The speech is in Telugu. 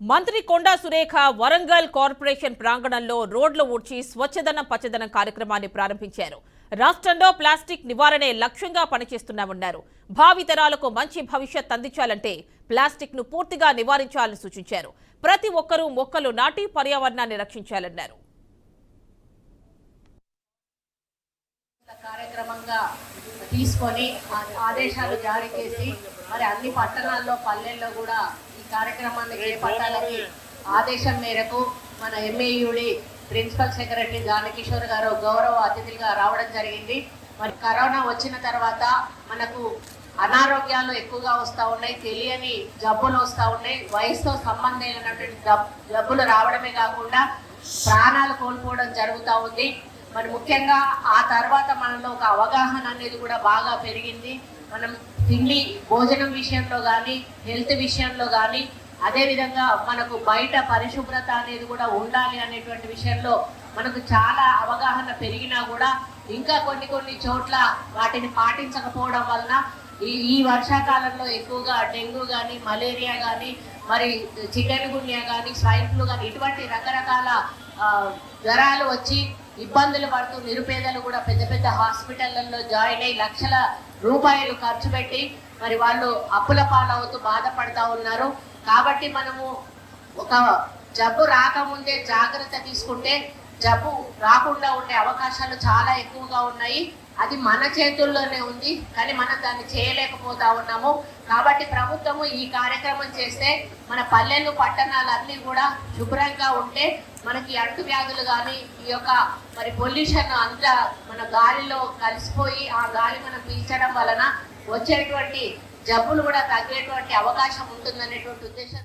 మంత్రి కొండా సురేఖ వరంగల్ కార్పొరేషన్ ప్రాంగణంలో రోడ్లు ఊడ్చి స్వచ్ఛదనం పచ్చదనం కార్యక్రమాన్ని ప్రారంభించారు. రాష్ట్రంలో ప్లాస్టిక్ నివారణే లక్ష్యంగా పనిచేస్తున్నామన్నారు. భావితరాలకు మంచి భవిష్యత్ అందించాలంటే ప్లాస్టిక్ ను పూర్తిగా నివారించాలని సూచించారు. ప్రతి ఒక్కరూ మొక్కలు నాటి పర్యావరణాన్ని రక్షించాలన్నారు. కార్యక్రమంగా తీసుకొని ఆదేశాలు జారీ చేసి మరి అన్ని పట్టణాల్లో పల్లెల్లో కూడా ఈ కార్యక్రమాన్ని చేపట్టాలని ఆదేశం మేరకు మన ఎంఏయుడి ప్రిన్సిపల్ సెక్రటరీ జానకిషోర్ గారు గౌరవ అతిథిగా రావడం జరిగింది. మరి కరోనా వచ్చిన తర్వాత మనకు అనారోగ్యాలు ఎక్కువగా వస్తూ ఉన్నాయి, తెలియని జబ్బులు వస్తూ ఉన్నాయి. వయసుతో సంబంధం లేనటువంటి జబ్బులు రావడమే కాకుండా ప్రాణాలు కోల్పోవడం జరుగుతూ ఉంది. మరి ముఖ్యంగా ఆ తర్వాత మనలో ఒక అవగాహన అనేది కూడా బాగా పెరిగింది. మనం తిండి భోజనం విషయంలో కానీ హెల్త్ విషయంలో కానీ అదేవిధంగా మనకు బయట పరిశుభ్రత అనేది కూడా ఉండాలి అనేటువంటి విషయంలో మనకు చాలా అవగాహన పెరిగినా కూడా ఇంకా కొన్ని చోట్ల వాటిని పాటించకపోవడం వలన ఈ వర్షాకాలంలో ఎక్కువగా డెంగ్యూ కానీ మలేరియా కానీ మరి చికెన్ గున్యా కానీ స్వైన్ ఫ్లూ కానీ ఇటువంటి రకరకాల జ్వరాలు వచ్చి ఇబ్బందులు పడుతూ నిరుపేదలు కూడా పెద్ద హాస్పిటళ్లలో జాయిన్ అయ్యి లక్షల రూపాయలు ఖర్చు పెట్టి మరి వాళ్ళు అప్పుల పాలవుతూ బాధపడతా ఉన్నారు. కాబట్టి మనము ఒక జబ్బు రాకముందే జాగ్రత్త తీసుకుంటే జబ్బు రాకుండా ఉండే అవకాశాలు చాలా ఎక్కువగా ఉన్నాయి. అది మన చేతుల్లోనే ఉంది, కానీ మనం దాన్ని చేయలేకపోతా ఉన్నాము. కాబట్టి ప్రభుత్వము ఈ కార్యక్రమం చేస్తే మన పల్లెలు పట్టణాలన్నీ కూడా శుభ్రంగా ఉంటే మనకి అంటు వ్యాధులు కానీ ఈ యొక్క మరి పొల్యూషన్ అంతా మన గాలిలో కలిసిపోయి ఆ గాలి మనం పీల్చడం వలన వచ్చేటువంటి జబ్బులు కూడా తగ్గేటువంటి అవకాశం ఉంటుందనేటువంటి ఉద్దేశం